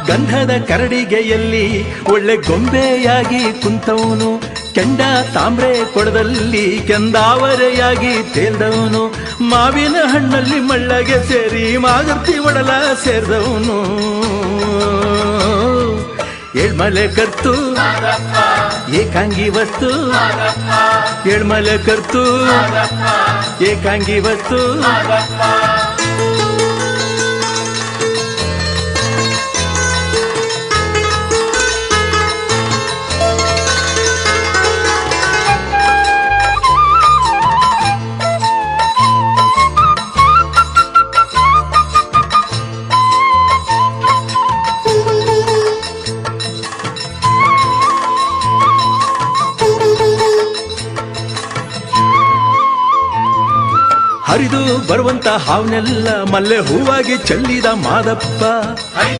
ಗಂಧದ ಕರಡಿಗೆಯಲ್ಲಿ ಒಳ್ಳೆ ಗೊಂಬೆಯಾಗಿ ಕುಂತವನು, ಕೆಂಡ ತಾಮ್ರೆ ಕೊಡದಲ್ಲಿ ಕೆಂದಾವರೆಯಾಗಿ ತೇಲ್ದವನು, ಮಾವಿನ ಹಣ್ಣಲ್ಲಿ ಮಳ್ಳಗೆ ಸೇರಿ ಮಾಗರ್ತಿ ಒಡಲ ಸೇರಿದವನು. ಏಳ್ಮಲೆ ಕರ್ತು ಏಕಾಂಗಿ ವಸ್ತು, ಏಳ್ಮಲೆ ಕರ್ತು ಏಕಾಂಗಿ ವಸ್ತು. ಹರಿದು ಬರುವಂತ ಹಾವನೆಲ್ಲ ಮಲ್ಲೆ ಹೂವಾಗಿ ಚೆಲ್ಲಿದ ಮಾದಪ್ಪ.